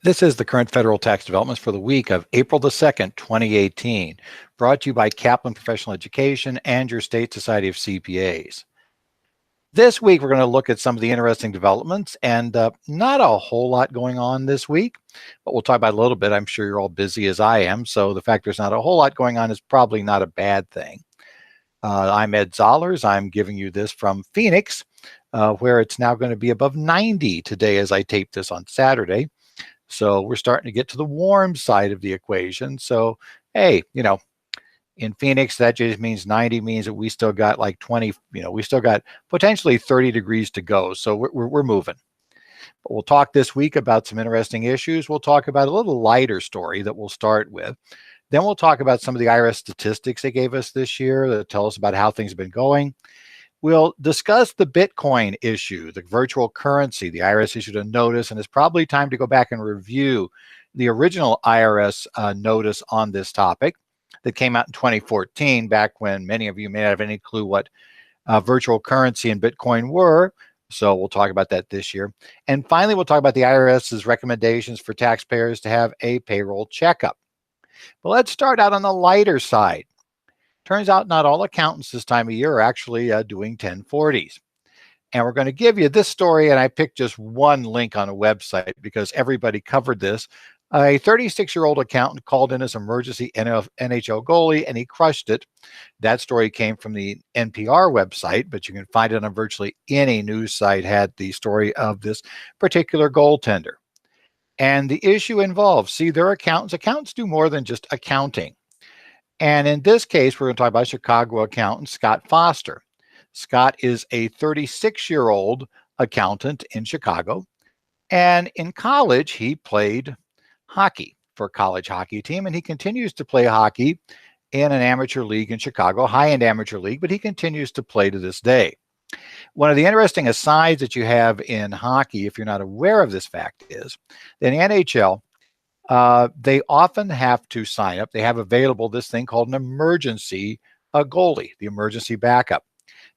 This is the current federal tax developments for the week of April the 2nd, 2018, brought to you by Kaplan Professional Education and your State Society of CPAs. This week, we're going to look at some of the interesting developments, and not a whole lot going on this week, but we'll talk about it a little bit. I'm sure you're all busy as I am, so the fact there's not a whole lot going on is probably not a bad thing. I'm Ed Zollers. I'm giving you this from Phoenix, where it's now going to be above 90 today as I tape this on Saturday. So we're starting to get to the warm side of the equation. So, hey, in Phoenix, that just means 90 means that we still got like 20, we still got potentially 30 degrees to go. So we're moving. But we'll talk this week about some interesting issues. We'll talk about a little lighter story that we'll start with. Then we'll talk about some of the IRS statistics they gave us this year that tell us about how things have been going. We'll discuss the Bitcoin issue, the virtual currency. The IRS issued a notice, and it's probably time to go back and review the original IRS notice on this topic that came out in 2014, back when many of you may not have any clue what virtual currency and Bitcoin were. So we'll talk about that this year. And finally, we'll talk about the IRS's recommendations for taxpayers to have a payroll checkup. But let's start out on the lighter side. Turns out not all accountants this time of year are actually doing 1040s. And we're going to give you this story, and I picked just one link on a website because everybody covered this. A 36-year-old accountant called in as emergency NHL goalie, and he crushed it. That story came from the NPR website, but you can find it on virtually any news site had the story of this particular goaltender. And the issue involves, see, they're accountants. Accountants do more than just accounting. And in this case, we're going to talk about Chicago accountant Scott Foster. Scott is a 36-year-old accountant in Chicago. And in college, he played hockey for a college hockey team. And he continues to play hockey in an amateur league in Chicago, high-end amateur league, but he continues to play to this day. One of the interesting asides that you have in hockey, if you're not aware of this fact, is that in the NHL, they often have to sign up. They have available this thing called an emergency goalie, the emergency backup,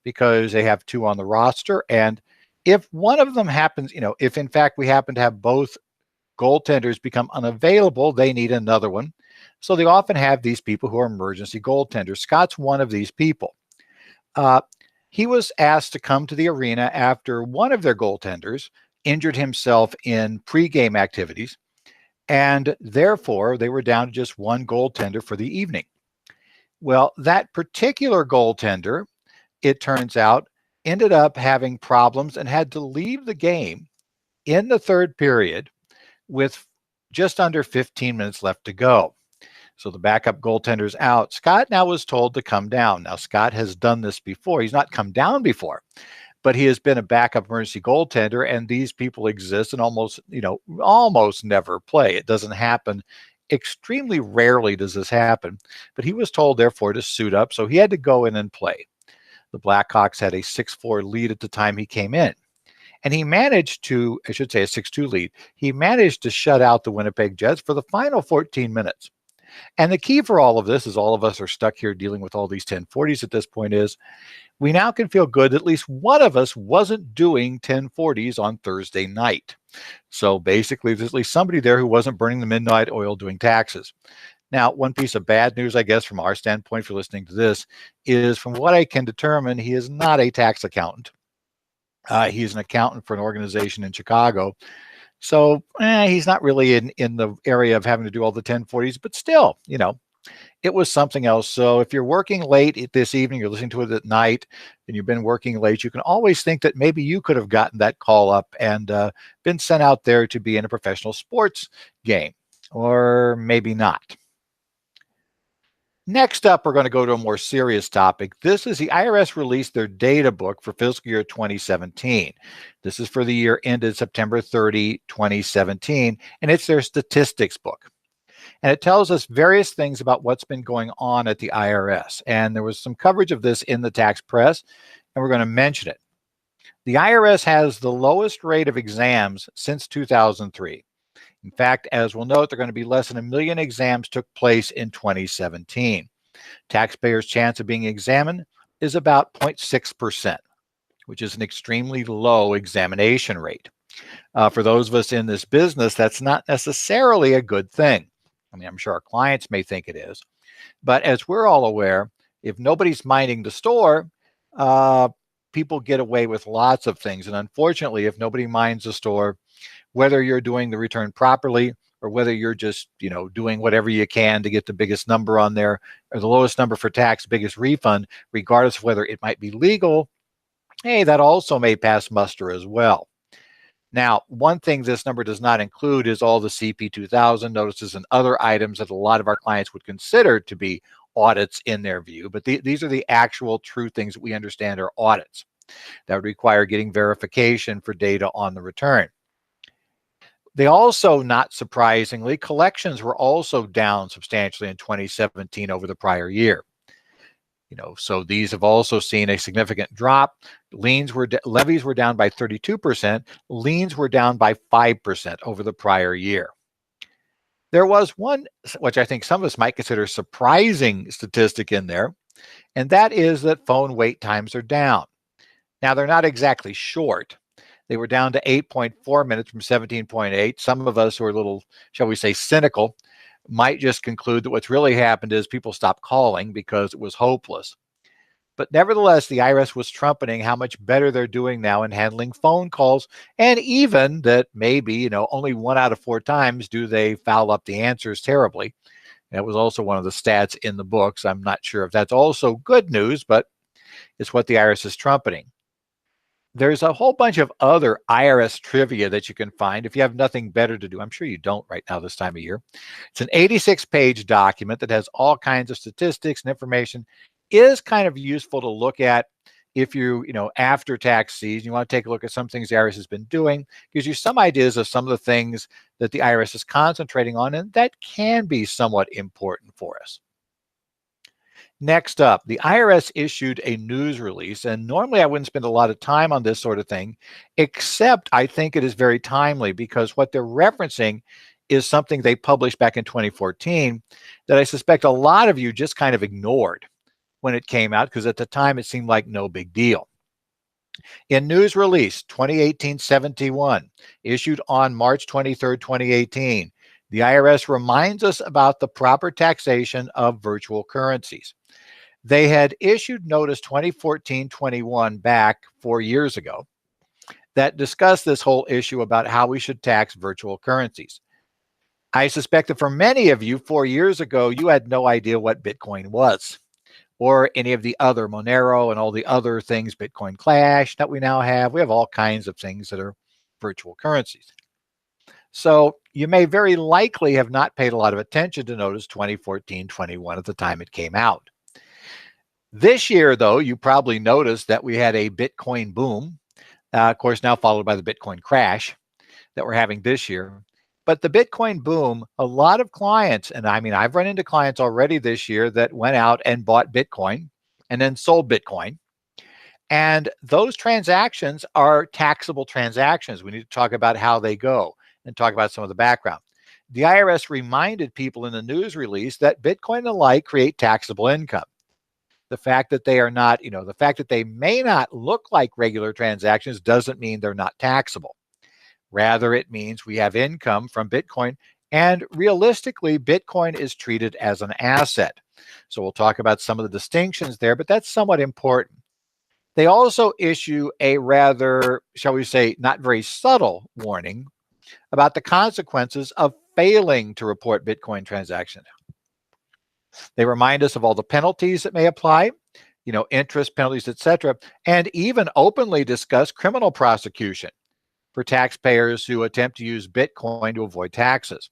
because they have two on the roster. And if one of them happens, if in fact we happen to have both goaltenders become unavailable, they need another one. So they often have these people who are emergency goaltenders. Scott's one of these people. He was asked to come to the arena after one of their goaltenders injured himself in pregame activities. And therefore, they were down to just one goaltender for the evening. Well, that particular goaltender, it turns out, ended up having problems and had to leave the game in the third period with just under 15 minutes left to go. So the backup goaltender's out. Scott now was told to come down. Now, Scott has done this before. He's not come down before, but he has been a backup emergency goaltender, and these people exist and almost never play. It doesn't happen. Extremely rarely does this happen, but he was told, therefore, to suit up, so he had to go in and play. The Blackhawks had a 6-4 lead at the time he came in, and he managed to, I should say a 6-2 lead, he managed to shut out the Winnipeg Jets for the final 14 minutes. And the key for all of this is all of us are stuck here dealing with all these 1040s at this point is we now can feel good that at least one of us wasn't doing 1040s on Thursday night. So basically, there's at least somebody there who wasn't burning the midnight oil doing taxes. Now, one piece of bad news, I guess, from our standpoint for listening to this is from what I can determine, he is not a tax accountant. He's an accountant for an organization in Chicago. So he's not really in the area of having to do all the 1040s, but still, it was something else. So if you're working late this evening, you're listening to it at night, and you've been working late, you can always think that maybe you could have gotten that call up and been sent out there to be in a professional sports game, or maybe not. Next up, we're going to go to a more serious topic. This is the IRS released their data book for fiscal year 2017. This is for the year ended September 30, 2017, and it's their statistics book. And it tells us various things about what's been going on at the IRS. And there was some coverage of this in the tax press, and we're going to mention it. The IRS has the lowest rate of exams since 2003. In fact, as we'll note, there are going to be less than 1 million exams took place in 2017. Taxpayers' chance of being examined is about 0.6%, which is an extremely low examination rate. For those of us in this business, that's not necessarily a good thing. I mean, I'm sure our clients may think it is, but as we're all aware, if nobody's minding the store, uh, people get away with lots of things. And unfortunately, if nobody minds the store, whether you're doing the return properly or whether you're just, doing whatever you can to get the biggest number on there or the lowest number for tax, biggest refund, regardless of whether it might be legal, hey, that also may pass muster as well. Now, one thing this number does not include is all the CP 2000 notices and other items that a lot of our clients would consider to be audits in their view. But these are the actual true things that we understand are audits that would require getting verification for data on the return. They also, not surprisingly, collections were also down substantially in 2017 over the prior year. So these have also seen a significant drop. Levies were down by 32%. Liens were down by 5% over the prior year. There was one, which I think some of us might consider surprising statistic in there, and that is that phone wait times are down. Now, they're not exactly short. They were down to 8.4 minutes from 17.8. Some of us who are a little, shall we say, cynical, might just conclude that what's really happened is people stopped calling because it was hopeless. But nevertheless, the IRS was trumpeting how much better they're doing now in handling phone calls, and even that maybe, only 1 out of 4 times do they foul up the answers terribly. That was also one of the stats in the books. I'm not sure if that's also good news, but it's what the IRS is trumpeting. There's a whole bunch of other IRS trivia that you can find if you have nothing better to do. I'm sure you don't right now this time of year. It's an 86-page document that has all kinds of statistics and information. Is kind of useful to look at if after tax season, you want to take a look at some things the IRS has been doing, gives you some ideas of some of the things that the IRS is concentrating on, and that can be somewhat important for us. Next up, the IRS issued a news release, and normally I wouldn't spend a lot of time on this sort of thing, except I think it is very timely because what they're referencing is something they published back in 2014 that I suspect a lot of you just kind of ignored when it came out because at the time it seemed like no big deal. In News Release 2018-71, issued on March 23, 2018, the IRS reminds us about the proper taxation of virtual currencies. They had issued Notice 2014-21 back 4 years ago that discussed this whole issue about how we should tax virtual currencies. I suspect that for many of you, 4 years ago, you had no idea what Bitcoin was or any of the other Monero and all the other things, Bitcoin Clash that we now have. We have all kinds of things that are virtual currencies. So you may very likely have not paid a lot of attention to Notice 2014-21 at the time it came out. This year, though, you probably noticed that we had a Bitcoin boom, of course, now followed by the Bitcoin crash that we're having this year. But the Bitcoin boom, a lot of clients, and I mean, I've run into clients already this year that went out and bought Bitcoin and then sold Bitcoin. And those transactions are taxable transactions. We need to talk about how they go and talk about some of the background. The IRS reminded people in the news release that Bitcoin and the like create taxable income. The fact that they are not, the fact that they may not look like regular transactions doesn't mean they're not taxable. Rather, it means we have income from Bitcoin, and realistically, Bitcoin is treated as an asset. So we'll talk about some of the distinctions there, but that's somewhat important. They also issue a rather, shall we say, not very subtle warning about the consequences of failing to report Bitcoin transactions. They remind us of all the penalties that may apply, interest penalties, etc., and even openly discuss criminal prosecution for taxpayers who attempt to use Bitcoin to avoid taxes.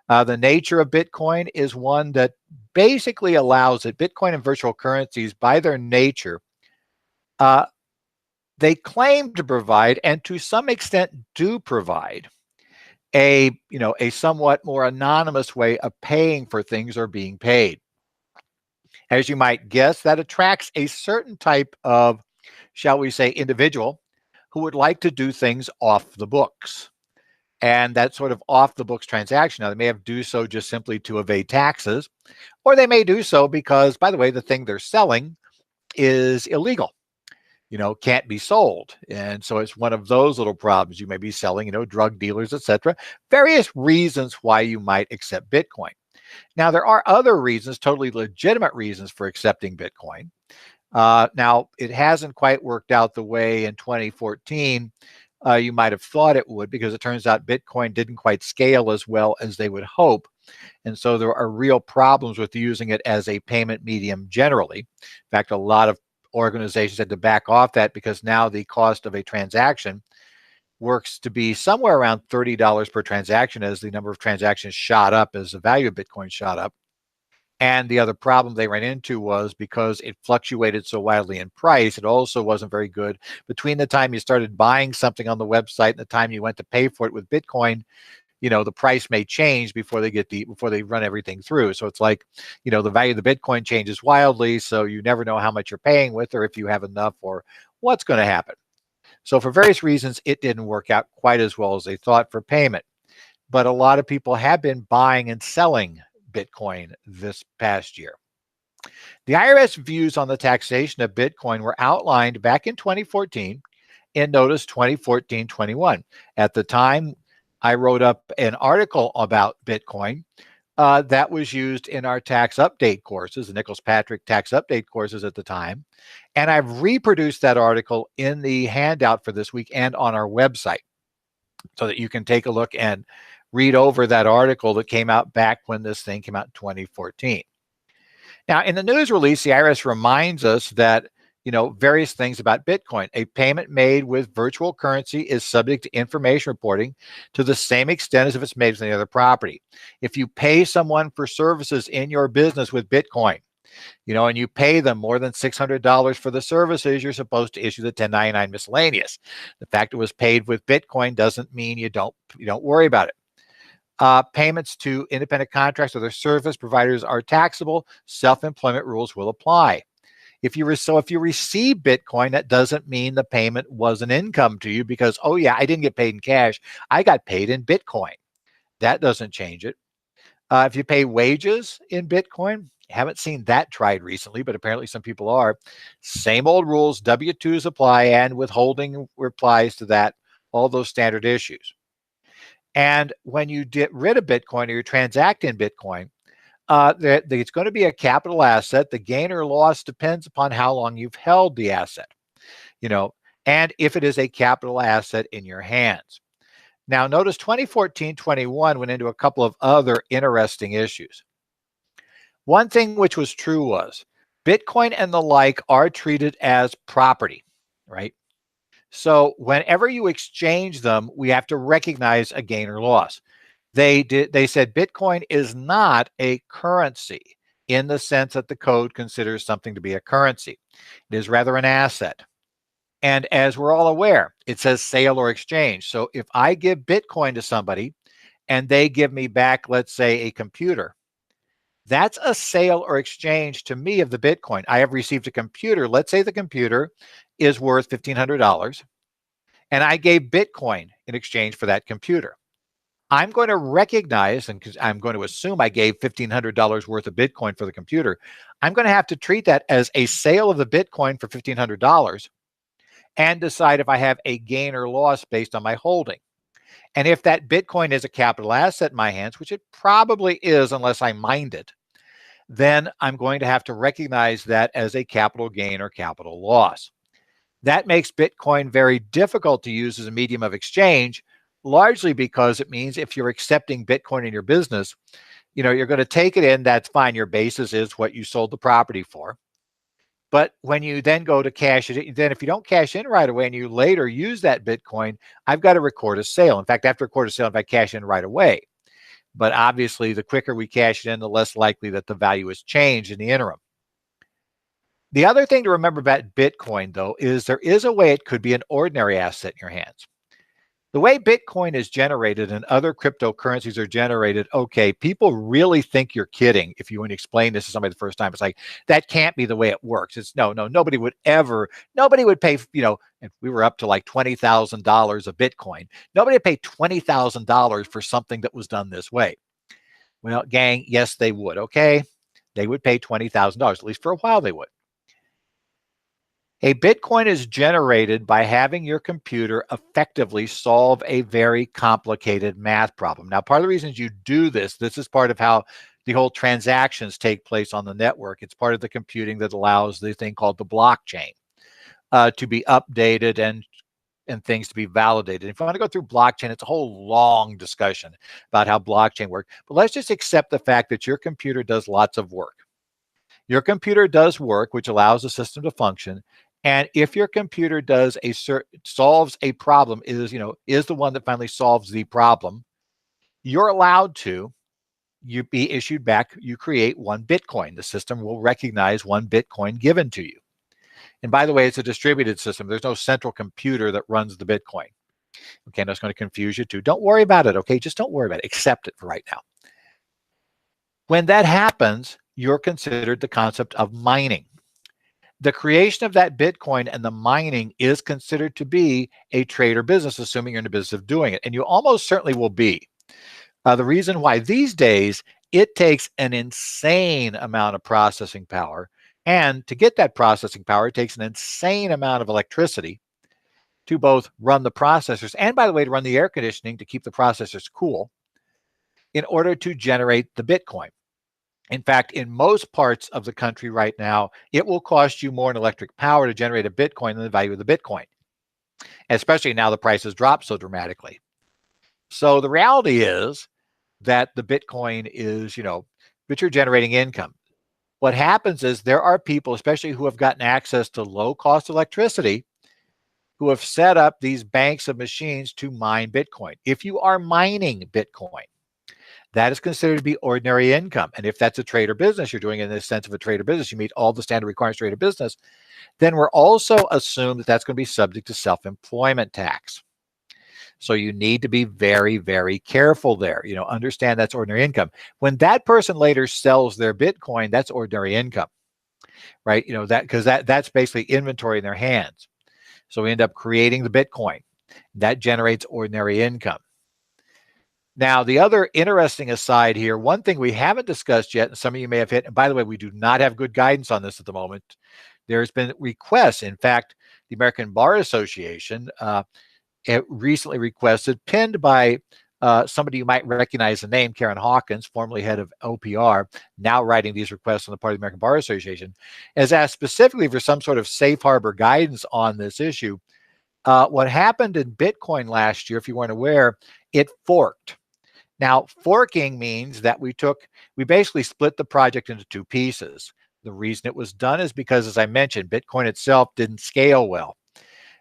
The nature of Bitcoin is one that basically allows that Bitcoin and virtual currencies, by their nature, they claim to provide, and to some extent do provide, a somewhat more anonymous way of paying for things or being paid. As you might guess, that attracts a certain type of, shall we say, individual who would like to do things off the books. And that sort of off the books transaction, now they may have do so just simply to evade taxes, or they may do so because, by the way, the thing they're selling is illegal. can't be sold. And so it's one of those little problems. You may be selling, drug dealers, etc. Various reasons why you might accept Bitcoin. Now, there are other reasons, totally legitimate reasons for accepting Bitcoin. Now, it hasn't quite worked out the way in 2014 you might have thought it would, because it turns out Bitcoin didn't quite scale as well as they would hope. And so there are real problems with using it as a payment medium generally. In fact, a lot of organizations had to back off that, because now the cost of a transaction works to be somewhere around $30 per transaction, as the number of transactions shot up, as the value of Bitcoin shot up. And the other problem they ran into was, because it fluctuated so wildly in price, it also wasn't very good. Between the time you started buying something on the website and the time you went to pay for it with Bitcoin, the price may change before they run everything through. So it's like, the value of the Bitcoin changes wildly, so you never know how much you're paying with, or if you have enough, or what's going to happen. So for various reasons, it didn't work out quite as well as they thought for payment. But a lot of people have been buying and selling Bitcoin this past year. The IRS views on the taxation of Bitcoin were outlined back in 2014 in Notice 2014-21. At the time, I wrote up an article about Bitcoin that was used in our tax update courses, the Nichols-Patrick tax update courses at the time. And I've reproduced that article in the handout for this week and on our website, so that you can take a look and read over that article that came out back when this thing came out in 2014. Now, in the news release, the IRS reminds us that, various things about Bitcoin. A payment made with virtual currency is subject to information reporting to the same extent as if it's made with any other property. If you pay someone for services in your business with Bitcoin, and you pay them more than $600 for the services, you're supposed to issue the 1099 miscellaneous. The fact it was paid with Bitcoin doesn't mean you don't worry about it. Payments to independent contractors or their service providers are taxable. Self-employment rules will apply. If you receive Bitcoin, that doesn't mean the payment was an income to you, because, oh yeah, I didn't get paid in cash, I got paid in Bitcoin. That doesn't change it. If you pay wages in Bitcoin, haven't seen that tried recently, but apparently some people are. Same old rules, W-2s apply, and withholding applies to that, all those standard issues. And when you get rid of Bitcoin, or you transact in Bitcoin, it's going to be a capital asset. The gain or loss depends upon how long you've held the asset, and if it is a capital asset in your hands. Now, notice 2014-21 went into a couple of other interesting issues. One thing which was true was Bitcoin and the like are treated as property, right? So whenever you exchange them, we have to recognize a gain or loss. They said Bitcoin is not a currency in the sense that the code considers something to be a currency. It is rather an asset. And as we're all aware, it says sale or exchange. So if I give Bitcoin to somebody and they give me back, let's say, a computer, that's a sale or exchange to me of the Bitcoin. I have received a computer. Let's say the computer is worth $1,500, and I gave Bitcoin in exchange for that computer. I'm going to recognize, and because I'm going to assume I gave $1,500 worth of Bitcoin for the computer, I'm going to have to treat that as a sale of the Bitcoin for $1,500 and decide if I have a gain or loss based on my holding. And if that Bitcoin is a capital asset in my hands, which it probably is unless I mined it, then I'm going to have to recognize that as a capital gain or capital loss. That makes Bitcoin very difficult to use as a medium of exchange, largely because it means if you're accepting Bitcoin in your business, you're going to take it in, that's fine. Your basis is what you sold the property for. But when you then go to cash it, then if you don't cash in right away and you later use that Bitcoin, I've got to record a sale. In fact, I have to record a sale if I cash in right away. But obviously, the quicker we cash it in, the less likely that the value has changed in the interim. The other thing to remember about Bitcoin, though, is there is a way it could be an ordinary asset in your hands. The way Bitcoin is generated and other cryptocurrencies are generated, okay, people really think you're kidding if you want to explain this to somebody the first time. It's like, that can't be the way it works. It's no, nobody would pay, if we were up to like $20,000 of Bitcoin, nobody would pay $20,000 for something that was done this way. Well, gang, yes, they would, okay? They would pay $20,000, at least for a while they would. A Bitcoin is generated by having your computer effectively solve a very complicated math problem. Now, part of the reasons you do this is part of how the whole transactions take place on the network. It's part of the computing that allows the thing called the blockchain to be updated and things to be validated. If you want to go through blockchain, it's a whole long discussion about how blockchain works. But let's just accept the fact that your computer does lots of work. Your computer does work, which allows the system to function. And if your computer does solves a problem, is the one that finally solves the problem, you're allowed to you be issued back. You create 1 Bitcoin. The system will recognize 1 Bitcoin given to you. And by the way, it's a distributed system. There's no central computer that runs the Bitcoin. Okay, that's going to confuse you too. Don't worry about it. Okay, just don't worry about it. Accept it for right now. When that happens, you're considered the concept of mining. The creation of that Bitcoin and the mining is considered to be a trade or business, assuming you're in the business of doing it. And you almost certainly will be. The reason why these days, it takes an insane amount of processing power. And to get that processing power, it takes an insane amount of electricity to both run the processors and, by the way, to run the air conditioning to keep the processors cool in order to generate the Bitcoin. In fact, in most parts of the country right now, it will cost you more in electric power to generate a Bitcoin than the value of the Bitcoin, especially now the prices drop so dramatically. So the reality is that the Bitcoin is, that you're generating income. What happens is there are people, especially who have gotten access to low-cost electricity, who have set up these banks of machines to mine Bitcoin. If you are mining Bitcoin, that is considered to be ordinary income. And if that's a trade or business, you're doing it in the sense of a trade or business, you meet all the standard requirements of trade or business, then we're also assumed that that's going to be subject to self-employment tax. So you need to be very, very careful there. Understand that's ordinary income. When that person later sells their Bitcoin, that's ordinary income, right? That's basically inventory in their hands. So we end up creating the Bitcoin. That generates ordinary income. Now, the other interesting aside here, one thing we haven't discussed yet, and some of you may have hit, and by the way, we do not have good guidance on this at the moment. There's been requests. In fact, the American Bar Association recently requested, pinned by somebody you might recognize the name, Karen Hawkins, formerly head of OPR, now writing these requests on the part of the American Bar Association, has asked specifically for some sort of safe harbor guidance on this issue. What happened in Bitcoin last year, if you weren't aware, it forked. Now, forking means that we basically split the project into 2 pieces. The reason it was done is because, as I mentioned, Bitcoin itself didn't scale well.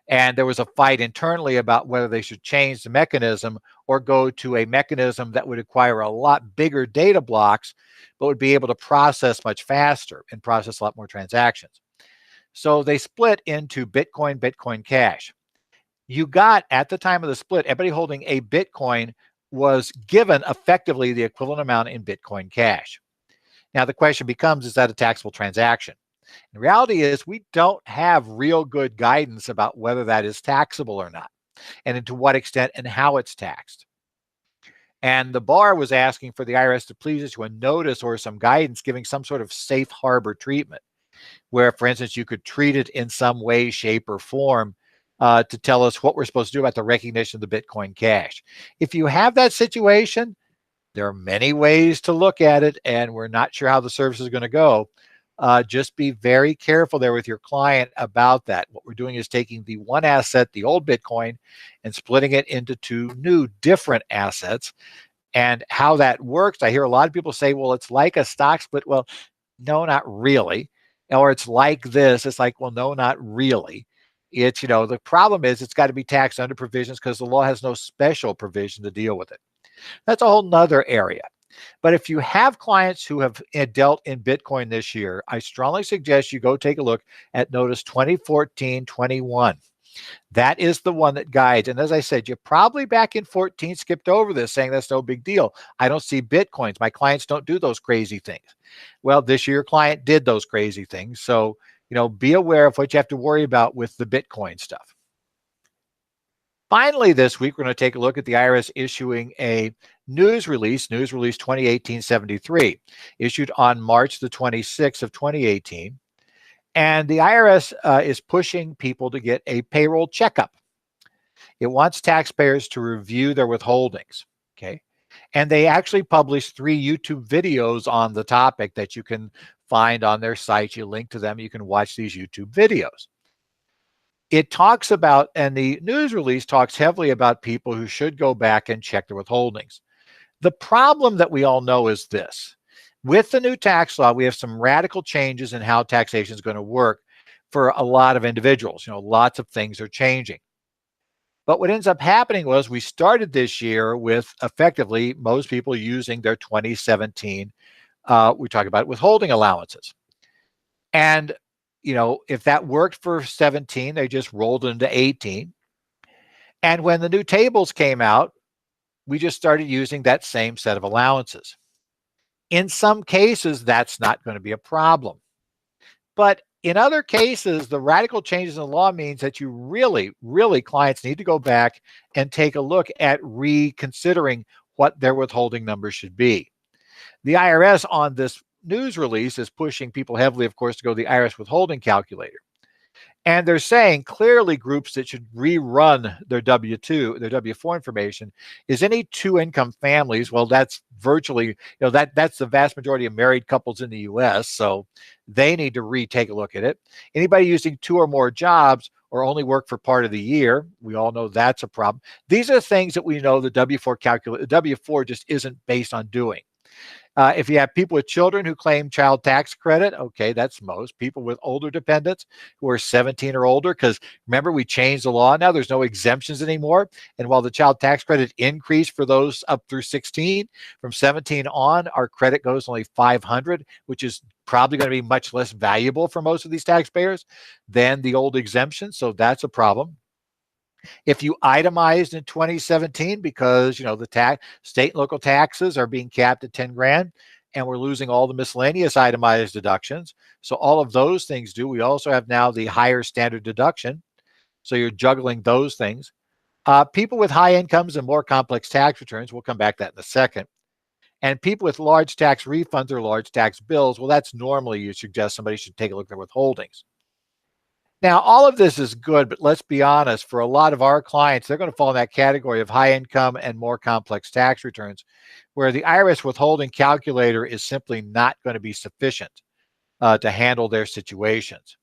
And there was a fight internally about whether they should change the mechanism or go to a mechanism that would require a lot bigger data blocks, but would be able to process much faster and process a lot more transactions. So they split into Bitcoin, Bitcoin Cash. You got, at the time of the split, everybody holding a Bitcoin was given effectively the equivalent amount in Bitcoin Cash. Now the question becomes, is that a taxable transaction? The reality is we don't have real good guidance about whether that is taxable or not, and to what extent and how it's taxed. And the bar was asking for the IRS to please issue a notice or some guidance giving some sort of safe harbor treatment, where, for instance, you could treat it in some way, shape, or form to tell us what we're supposed to do about the recognition of the Bitcoin Cash. If you have that situation, there are many ways to look at it, and we're not sure how the service is going to go. Just be very careful there with your client about that. What we're doing is taking the one asset, the old Bitcoin, and splitting it into 2 new different assets. And how that works, I hear a lot of people say, well, it's like a stock split. Well, no, not really. Or it's like this. It's like, well, no, not really. It's, the problem is it's got to be taxed under provisions because the law has no special provision to deal with it. That's a whole nother area. But if you have clients who have dealt in Bitcoin this year, I strongly suggest you go take a look at Notice 2014-21. That is the one that guides. And as I said, you probably back in 14 skipped over this, saying that's no big deal. I don't see Bitcoins. My clients don't do those crazy things. Well, this year your client did those crazy things. So, be aware of what you have to worry about with the Bitcoin stuff. Finally, this week, we're going to take a look at the IRS issuing a news release, News Release 2018-73, issued on March the 26th of 2018. And the IRS is pushing people to get a payroll checkup. It wants taxpayers to review their withholdings. Okay. And they actually publish 3 YouTube videos on the topic that you can find on their site. You link to them. You can watch these YouTube videos. It talks about, and the news release talks heavily about people who should go back and check their withholdings. The problem that we all know is this. With the new tax law, we have some radical changes in how taxation is going to work for a lot of individuals. Lots of things are changing. But what ends up happening was we started this year with effectively most people using their 2017, we talk about withholding allowances. And, if that worked for 17, they just rolled into 18. And when the new tables came out, we just started using that same set of allowances. In some cases, that's not going to be a problem. But in other cases, the radical changes in the law means that you really, clients need to go back and take a look at reconsidering what their withholding numbers should be. The IRS on this news release is pushing people heavily, of course, to go to the IRS withholding calculator. And they're saying clearly groups that should rerun their W-2, their W-4 information is any 2 income families. Well, that's virtually, that's the vast majority of married couples in the US. So they need to retake a look at it. Anybody using 2 or more jobs or only work for part of the year, we all know that's a problem. These are things that we know the W-4 just isn't based on doing. If you have people with children who claim child tax credit, okay, that's most. People with older dependents who are 17 or older, because remember, we changed the law. Now there's no exemptions anymore. And while the child tax credit increased for those up through 16, from 17 on, our credit goes only $500, which is probably going to be much less valuable for most of these taxpayers than the old exemption. So that's a problem. If you itemized in 2017 because the state and local taxes are being capped at 10 grand and we're losing all the miscellaneous itemized deductions. So all of those things do. We also have now the higher standard deduction. So you're juggling those things. People with high incomes and more complex tax returns, we'll come back to that in a second. And people with large tax refunds or large tax bills, well, that's normally you suggest somebody should take a look at their withholdings. Now, all of this is good, but let's be honest, for a lot of our clients, they're going to fall in that category of high income and more complex tax returns, where the IRS withholding calculator is simply not going to be sufficient to handle their situations.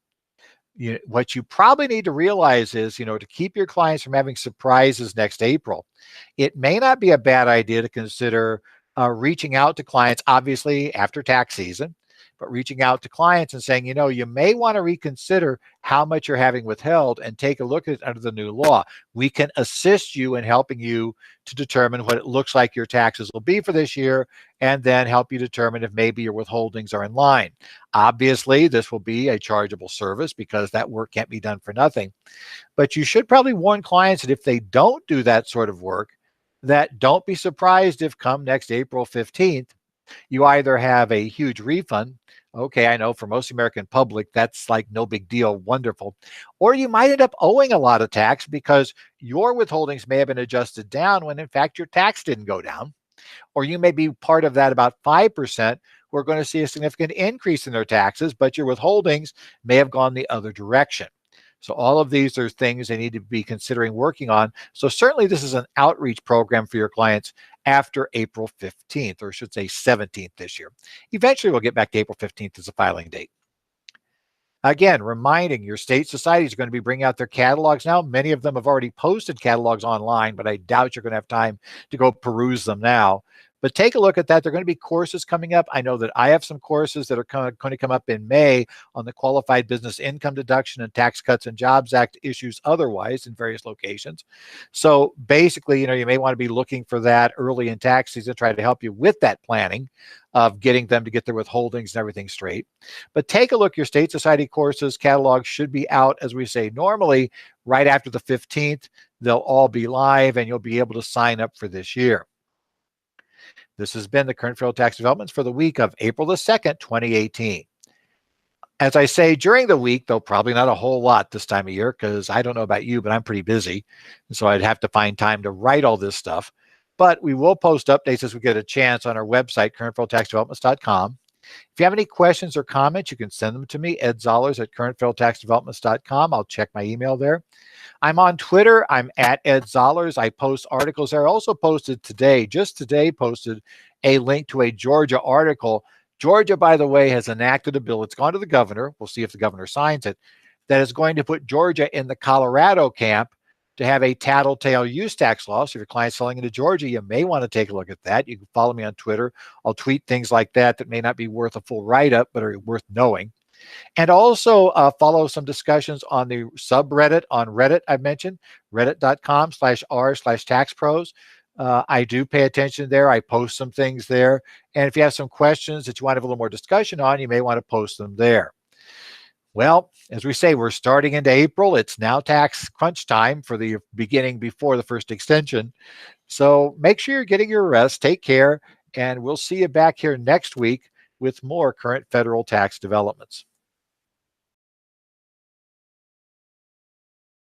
What you probably need to realize is, to keep your clients from having surprises next April, it may not be a bad idea to consider reaching out to clients, obviously after tax season, but reaching out to clients and saying, you may want to reconsider how much you're having withheld and take a look at it under the new law. We can assist you in helping you to determine what it looks like your taxes will be for this year, and then help you determine if maybe your withholdings are in line. Obviously, this will be a chargeable service because that work can't be done for nothing. But you should probably warn clients that if they don't do that sort of work, that don't be surprised if come next April 15th, you either have a huge refund. Okay, I know for most American public, that's like no big deal, wonderful. Or you might end up owing a lot of tax because your withholdings may have been adjusted down when in fact your tax didn't go down. Or you may be part of that about 5% who are going to see a significant increase in their taxes, but your withholdings may have gone the other direction. So all of these are things they need to be considering working on. So certainly this is an outreach program for your clients after April 15th, or I should say 17th this year. Eventually we'll get back to April 15th as a filing date. Again, reminding your state societies are going to be bringing out their catalogs now. Many of them have already posted catalogs online, but I doubt you're going to have time to go peruse them now. But take a look at that. There are going to be courses coming up. I know that I have some courses that are going to come up in May on the qualified business income deduction and Tax Cuts and Jobs Act issues otherwise in various locations. So basically, you may want to be looking for that early in tax season, try to help you with that planning of getting them to get their withholdings and everything straight. But take a look. Your state society courses catalogs should be out, as we say, normally right after the 15th. They'll all be live and you'll be able to sign up for this year. This has been the current federal tax developments for the week of April the 2nd, 2018. As I say, during the week, though probably not a whole lot this time of year, because I don't know about you, but I'm pretty busy. And so I'd have to find time to write all this stuff. But we will post updates as we get a chance on our website, currentfederaltaxdevelopments.com. If you have any questions or comments, you can send them to me, Ed Zollers at currentfederaltaxdevelopments.com. I'll check my email there. I'm on Twitter. I'm at Ed Zollers. I post articles there. I also posted today, just today, posted a link to a Georgia article. Georgia, by the way, has enacted a bill. It's gone to the governor. We'll see if the governor signs it. That is going to put Georgia in the Colorado camp to have a tattletale use tax law. So if your client's selling into Georgia, you may want to take a look at that. You can follow me on Twitter. I'll tweet things like that that may not be worth a full write-up, but are worth knowing. And also follow some discussions on the subreddit on Reddit I've mentioned, reddit.com/r/taxpros. I do pay attention there. I post some things there. And if you have some questions that you want to have a little more discussion on, you may want to post them there. Well, as we say, we're starting into April. It's now tax crunch time for the beginning before the first extension. So make sure you're getting your rest. Take care. And we'll see you back here next week with more current federal tax developments.